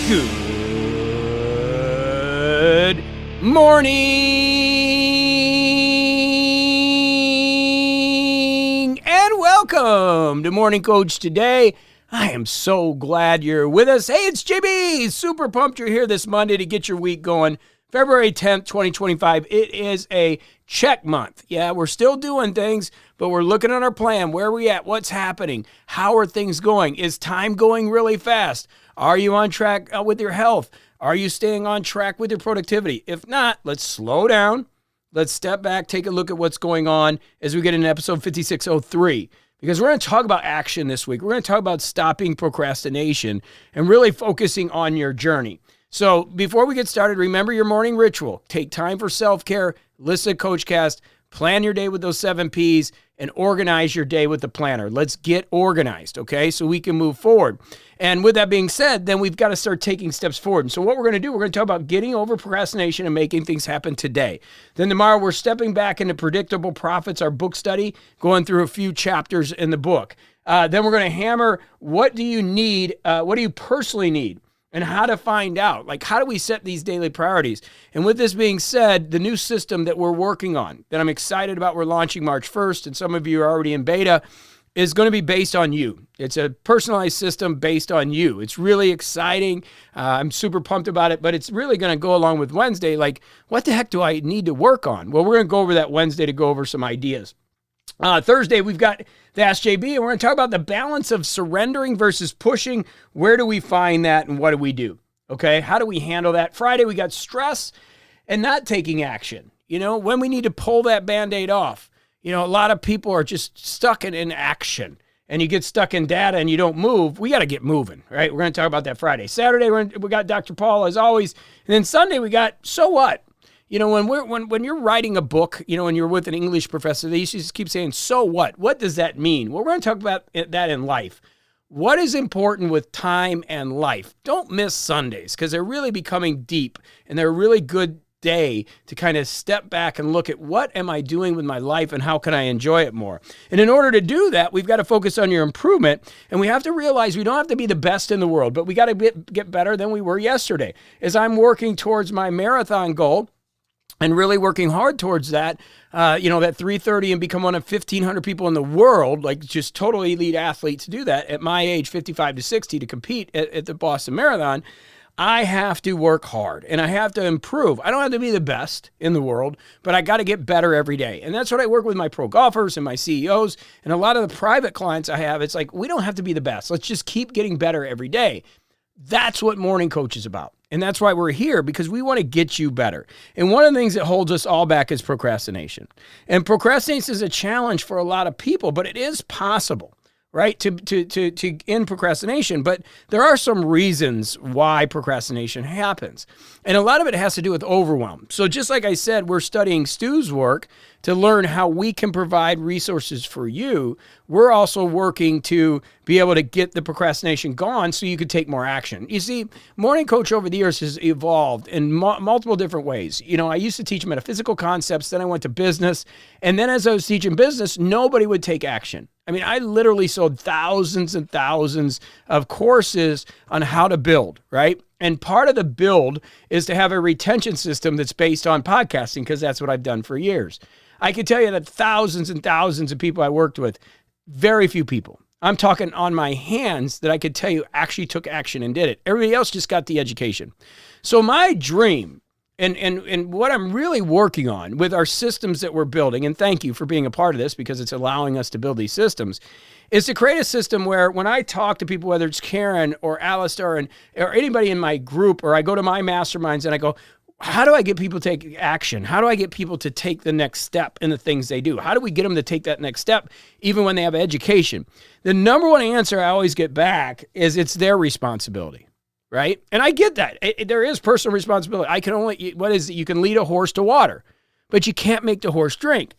Good morning and welcome to Morning Coach today. I am so glad you're with us. Hey, it's JB. Super pumped you're here this Monday to get your week going. February 10th, 2025. It is a check month. Yeah, we're still doing things, but we're looking at our plan. Where are we at? What's happening? How are things going? Is time going really fast? Are you on track with your health? Are you staying on track with your productivity? If not, let's slow down. Let's step back, take a look at what's going on as we get into episode 5603. Because we're going to talk about action this week. We're going to talk about stopping procrastination and really focusing on your journey. So before we get started, remember your morning ritual. Take time for self-care, listen to CoachCast, plan your day with those 7 Ps, and organize your day with the planner. Let's get organized, okay, so we can move forward. And with that being said, then we've got to start taking steps forward. And so what we're going to do, we're going to talk about getting over procrastination and making things happen today. Then tomorrow, we're stepping back into Predictable Profits, our book study, going through a few chapters in the book. Then we're going to hammer, what do you need, what do you personally need? And how to find out, like, how do we set these daily priorities? And with this being said, the new system that we're working on, that I'm excited about, we're launching March 1st, and some of you are already in beta, is going to be based on you. It's a personalized system based on you. It's really exciting. I'm super pumped about it, but it's really going to go along with Wednesday. Like, what the heck do I need to work on? Well, we're going to go over that Wednesday to go over some ideas. Thursday, we've got the Ask JB, and we're going to talk about the balance of surrendering versus pushing. Where do we find that, and what do we do? Okay, how do we handle that? Friday, we got stress and not taking action. You know, when we need to pull that Band-Aid off. You know, a lot of people are just stuck in inaction, and you get stuck in data and you don't move. We got to get moving, right? We're going to talk about that Friday. Saturday, we got Dr. Paul, as always. And then Sunday, we got So What? You know, when you're writing a book, you know, and you're with an English professor, they used to just keep saying, so what? What does that mean? Well, we're going to talk about that in life. What is important with time and life? Don't miss Sundays, because they're really becoming deep, and they're a really good day to kind of step back and look at, what am I doing with my life and how can I enjoy it more? And in order to do that, we've got to focus on your improvement, and we have to realize we don't have to be the best in the world, but we got to get better than we were yesterday. As I'm working towards my marathon goal, and really working hard towards that, that 3:30 and become one of 1,500 people in the world, like just total elite athletes to do that at my age, 55 to 60, to compete at the Boston Marathon. I have to work hard and I have to improve. I don't have to be the best in the world, but I got to get better every day. And that's what I work with my pro golfers and my CEOs and a lot of the private clients I have. It's like, we don't have to be the best. Let's just keep getting better every day. That's what Morning Coach is about. And that's why we're here, because we want to get you better. And one of the things that holds us all back is procrastination. And procrastination is a challenge for a lot of people, but it is possible, right, to end procrastination. But there are some reasons why procrastination happens. And a lot of it has to do with overwhelm. So just like I said, we're studying Stu's work to learn how we can provide resources for you. We're also working to be able to get the procrastination gone so you could take more action. You see, Morning Coach over the years has evolved in multiple different ways. You know, I used to teach metaphysical concepts, then I went to business, and then as I was teaching business, nobody would take action. I mean, I literally sold thousands and thousands of courses on how to build, right? And part of the build is to have a retention system that's based on podcasting, because that's what I've done for years. I can tell you that thousands and thousands of people I worked with, very few people, I'm talking on my hands, that I could tell you actually took action and did it. Everybody else just got the education. So my dream, and what I'm really working on with our systems that we're building, and thank you for being a part of this because it's allowing us to build these systems, is to create a system where when I talk to people, whether it's Karen or Alistair or anybody in my group, or I go to my masterminds and I go, how do I get people to take action? How do I get people to take the next step in the things they do? How do we get them to take that next step even when they have education? The number one answer I always get back is it's their responsibility, right? And I get that. There is personal responsibility. You can lead a horse to water, but you can't make the horse drink.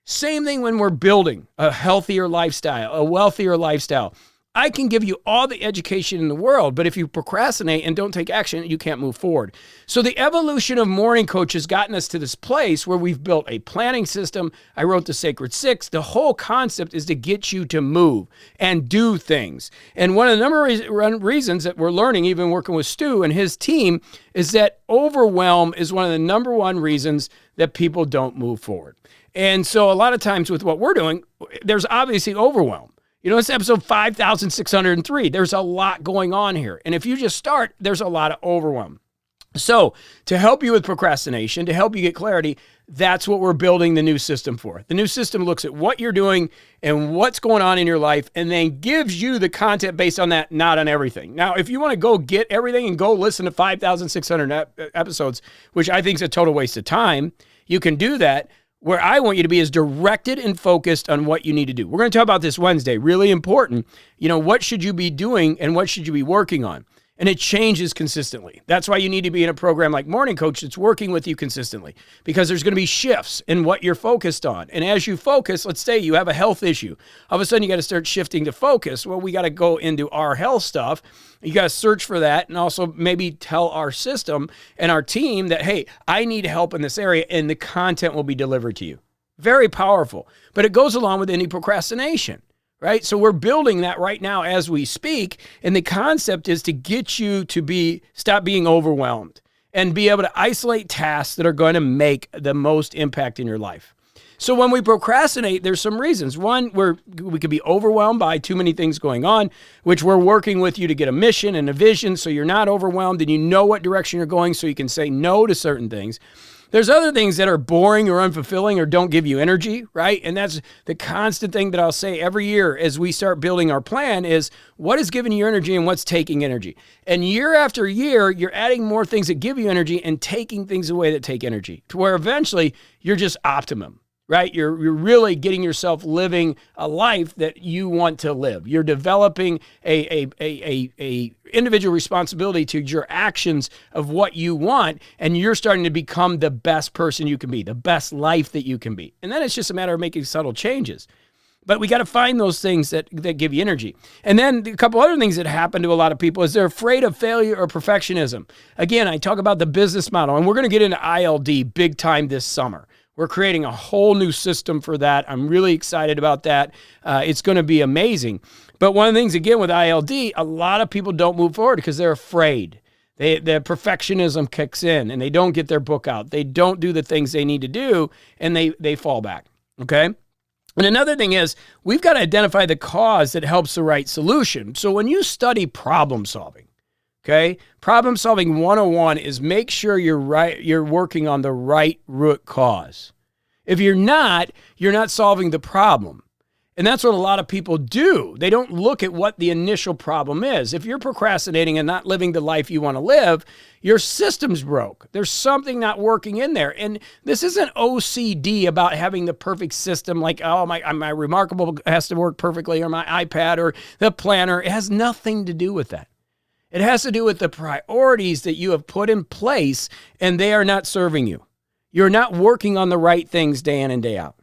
Same thing when we're building a healthier lifestyle, a wealthier lifestyle. I can give you all the education in the world, but if you procrastinate and don't take action, you can't move forward. So the evolution of Morning Coach has gotten us to this place where we've built a planning system. I wrote the Sacred Six. The whole concept is to get you to move and do things. And one of the number of reasons that we're learning, even working with Stu and his team, is that overwhelm is one of the number one reasons that people don't move forward. And so a lot of times with what we're doing, there's obviously overwhelm. You know, it's episode 5,603. There's a lot going on here. And if you just start, there's a lot of overwhelm. So to help you with procrastination, to help you get clarity, that's what we're building the new system for. The new system looks at what you're doing and what's going on in your life and then gives you the content based on that, not on everything. Now, if you want to go get everything and go listen to 5,600 episodes, which I think is a total waste of time, you can do that. Where I want you to be is directed and focused on what you need to do. We're going to talk about this Wednesday. Really important. You know, what should you be doing and what should you be working on? And it changes consistently. That's why you need to be in a program like Morning Coach that's working with you consistently, because there's going to be shifts in what you're focused on. And as you focus, let's say you have a health issue. All of a sudden, you got to start shifting to focus. Well, we got to go into our health stuff. You got to search for that and also maybe tell our system and our team that, hey, I need help in this area, and the content will be delivered to you. Very powerful. But it goes along with any procrastination. Right? So we're building that right now as we speak. And the concept is to get you to stop being overwhelmed and be able to isolate tasks that are going to make the most impact in your life. So when we procrastinate, there's some reasons. One, we could be overwhelmed by too many things going on, which we're working with you to get a mission and a vision so you're not overwhelmed and you know what direction you're going so you can say no to certain things. There's other things that are boring or unfulfilling or don't give you energy, right? And that's the constant thing that I'll say every year as we start building our plan is what is giving you energy and what's taking energy. And year after year, you're adding more things that give you energy and taking things away that take energy to where eventually you're just optimum, right? You're really getting yourself living a life that you want to live. You're developing a individual responsibility to your actions of what you want, and you're starting to become the best person you can be, the best life that you can be. And then it's just a matter of making subtle changes. But we got to find those things that give you energy. And then a couple other things that happen to a lot of people is they're afraid of failure or perfectionism. Again, I talk about the business model, and we're going to get into ILD big time this summer. We're creating a whole new system for that. I'm really excited about that. It's going to be amazing. But one of the things, again, with ILD, a lot of people don't move forward because they're afraid. The perfectionism kicks in, and they don't get their book out. They don't do the things they need to do, and they fall back, okay? And another thing is we've got to identify the cause that helps the right solution. So when you study problem solving, okay, problem solving 101 is make sure you're working on the right root cause. If you're not solving the problem. And that's what a lot of people do. They don't look at what the initial problem is. If you're procrastinating and not living the life you want to live, your system's broke. There's something not working in there. And this isn't OCD about having the perfect system like, oh, my Remarkable has to work perfectly or my iPad or the planner. It has nothing to do with that. It has to do with the priorities that you have put in place and they are not serving you. You're not working on the right things day in and day out.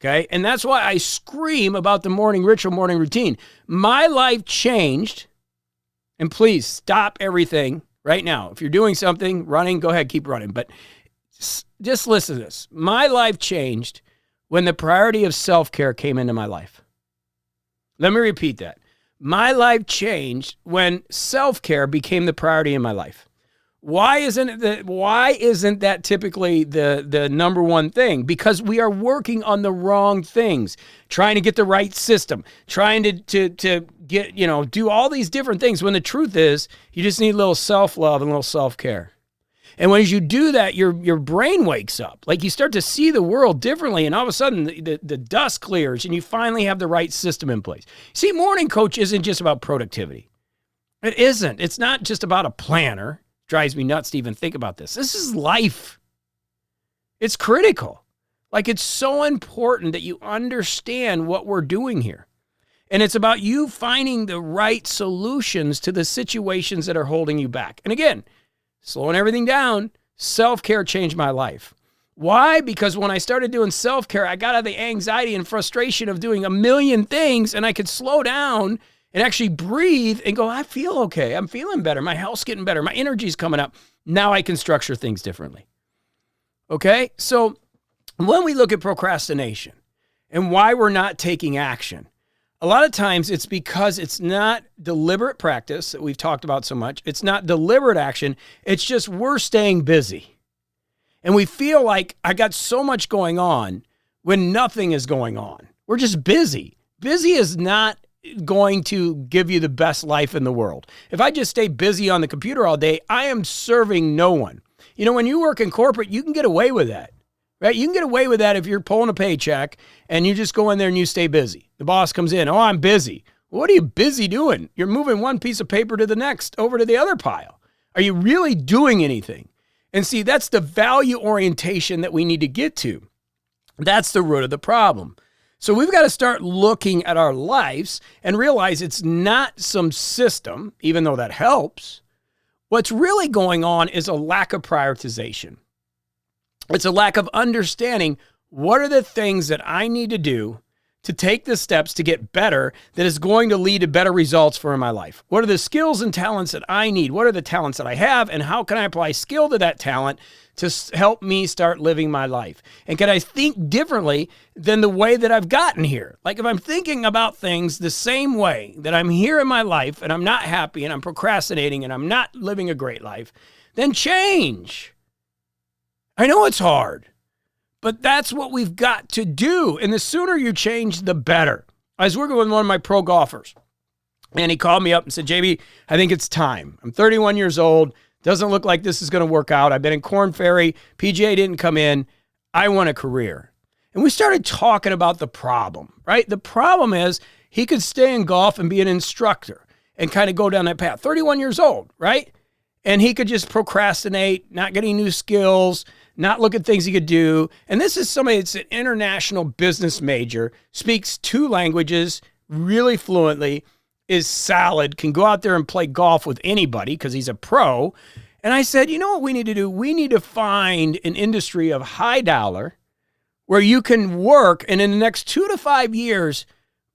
Okay. And that's why I scream about the morning ritual, morning routine. My life changed. And please stop everything right now. If you're doing something, running, go ahead, keep running. But just listen to this. My life changed when the priority of self-care came into my life. Let me repeat that. My life changed when self-care became the priority in my life. Why isn't that typically the number one thing? Because we are working on the wrong things, trying to get the right system, trying to get, do all these different things when the truth is you just need a little self-love and a little self-care. And when you do that, your brain wakes up. Like you start to see the world differently, and all of a sudden the dust clears and you finally have the right system in place. See, Morning Coach isn't just about productivity. It isn't. It's not just about a planner. Drives me nuts to even think about this. This is life. It's critical. Like it's so important that you understand what we're doing here. And it's about you finding the right solutions to the situations that are holding you back. And again, slowing everything down, self-care changed my life. Why? Because when I started doing self-care, I got out of the anxiety and frustration of doing a million things and I could slow down and actually breathe and go, I feel okay. I'm feeling better. My health's getting better. My energy's coming up. Now I can structure things differently. Okay? So when we look at procrastination and why we're not taking action, a lot of times it's because it's not deliberate practice that we've talked about so much. It's not deliberate action. It's just we're staying busy. And we feel like I got so much going on when nothing is going on. We're just busy. Busy is not going to give you the best life in the world. If I just stay busy on the computer all day, I am serving no one. You know, when you work in corporate, you can get away with that, right? You can get away with that if you're pulling a paycheck and you just go in there and you stay busy. The boss comes in, oh, I'm busy. What are you busy doing? You're moving one piece of paper to the next, over to the other pile. Are you really doing anything? And see, that's the value orientation that we need to get to. That's the root of the problem. So we've got to start looking at our lives and realize it's not some system, even though that helps. What's really going on is a lack of prioritization. It's a lack of understanding what are the things that I need to do to take the steps to get better that is going to lead to better results for my life. What are the skills and talents that I need? What are the talents that I have? And how can I apply skill to that talent to help me start living my life? And can I think differently than the way that I've gotten here? Like if I'm thinking about things the same way that I'm here in my life and I'm not happy and I'm procrastinating and I'm not living a great life, then change. I know it's hard, but that's what we've got to do. And the sooner you change, the better. I was working with one of my pro golfers, and he called me up and said, JB, I think it's time. I'm 31 years old. Doesn't look like this is going to work out. I've been in Korn Ferry. PGA didn't come in. I want a career. And we started talking about the problem, right? The problem is he could stay in golf and be an instructor and kind of go down that path. 31 years old, right? And he could just procrastinate, not getting new skills, not look at things he could do. And this is somebody that's an international business major, speaks 2 languages really fluently, is solid, can go out there and play golf with anybody because he's a pro. And I said, you know what we need to do? We need to find an industry of high dollar where you can work and in the next 2 to 5 years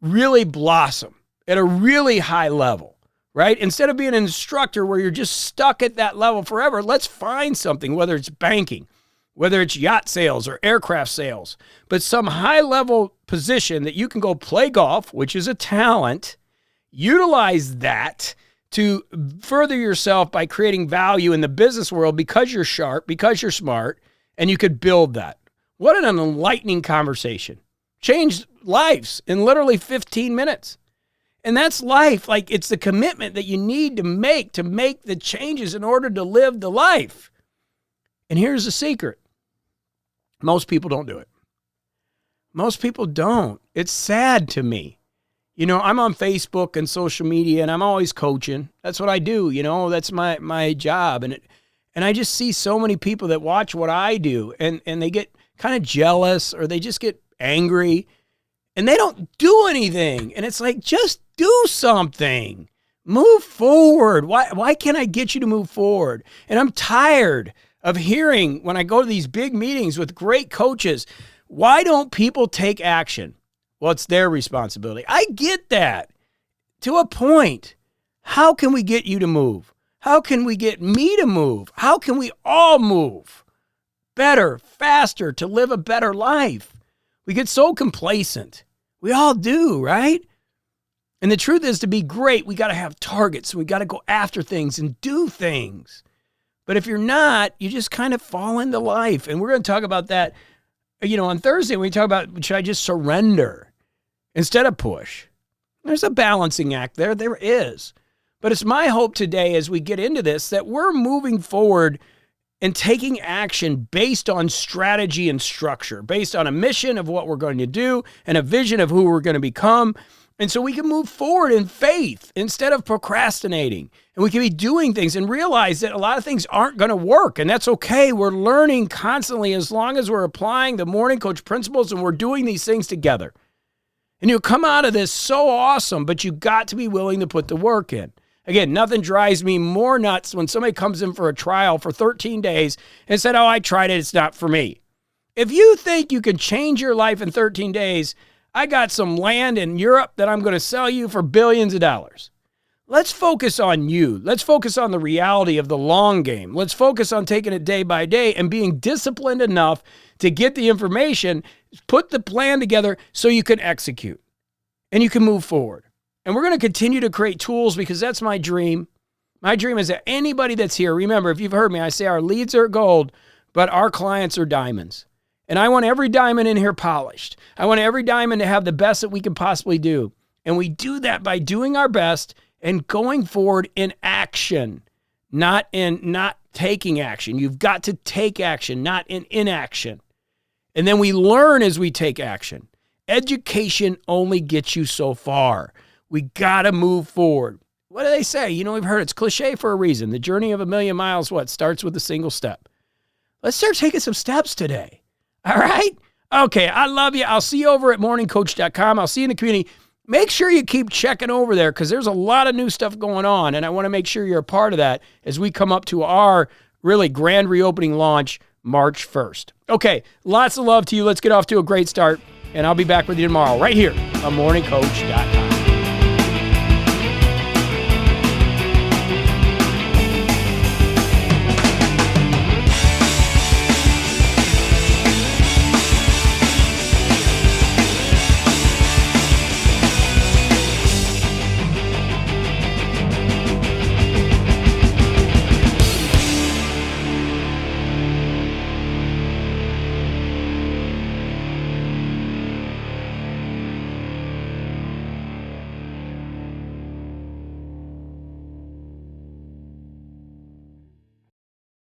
really blossom at a really high level, right? Instead of being an instructor where you're just stuck at that level forever, let's find something, whether it's banking, whether it's yacht sales or aircraft sales, but some high-level position that you can go play golf, which is a talent, utilize that to further yourself by creating value in the business world because you're sharp, because you're smart, and you could build that. What an enlightening conversation. Changed lives in literally 15 minutes. And that's life. Like, it's the commitment that you need to make the changes in order to live the life. And here's the secret. Most people don't do it. Most people don't. It's sad to me. You know, I'm on Facebook and social media and I'm always coaching. That's what I do. You know, that's my job. And I just see so many people that watch what I do and they get kind of jealous or they just get angry and they don't do anything. And it's like, just do something. Move forward. Why can't I get you to move forward? And I'm tired of hearing when I go to these big meetings with great coaches, why don't people take action? Well, it's their responsibility. I get that to a point. How can we get you to move? How can we get me to move? How can we all move better, faster, to live a better life? We get so complacent. We all do, right? And the truth is, to be great, we got to have targets. We got to go after things and do things. But if you're not, you just kind of fall into life. And we're going to talk about that, you know, on Thursday when we talk about, should I just surrender instead of push? There's a balancing act there. There is. But it's my hope today as we get into this that we're moving forward and taking action based on strategy and structure, based on a mission of what we're going to do and a vision of who we're going to become. And so we can move forward in faith instead of procrastinating. And we can be doing things and realize that a lot of things aren't going to work. And that's okay. We're learning constantly as long as we're applying the Morning Coach principles and we're doing these things together. And you'll come out of this so awesome, but you got to be willing to put the work in. Again, nothing drives me more nuts when somebody comes in for a trial for 13 days and said, oh, I tried it. It's not for me. If you think you can change your life in 13 days, I got some land in Europe that I'm going to sell you for billions of dollars. Let's focus on you. Let's focus on the reality of the long game. Let's focus on taking it day by day and being disciplined enough to get the information, put the plan together so you can execute and you can move forward. And we're going to continue to create tools because that's my dream. My dream is that anybody that's here, remember, if you've heard me, I say our leads are gold, but our clients are diamonds. And I want every diamond in here polished. I want every diamond to have the best that we can possibly do. And we do that by doing our best and going forward in action, not taking action. You've got to take action, not in inaction. And then we learn as we take action. Education only gets you so far. We got to move forward. What do they say? You know, we've heard it's cliche for a reason. The journey of a million miles, starts with a single step. Let's start taking some steps today. All right? Okay, I love you. I'll see you over at morningcoach.com. I'll see you in the community. Make sure you keep checking over there because there's a lot of new stuff going on, and I want to make sure you're a part of that as we come up to our really grand reopening launch March 1st. Okay, lots of love to you. Let's get off to a great start, and I'll be back with you tomorrow right here on morningcoach.com.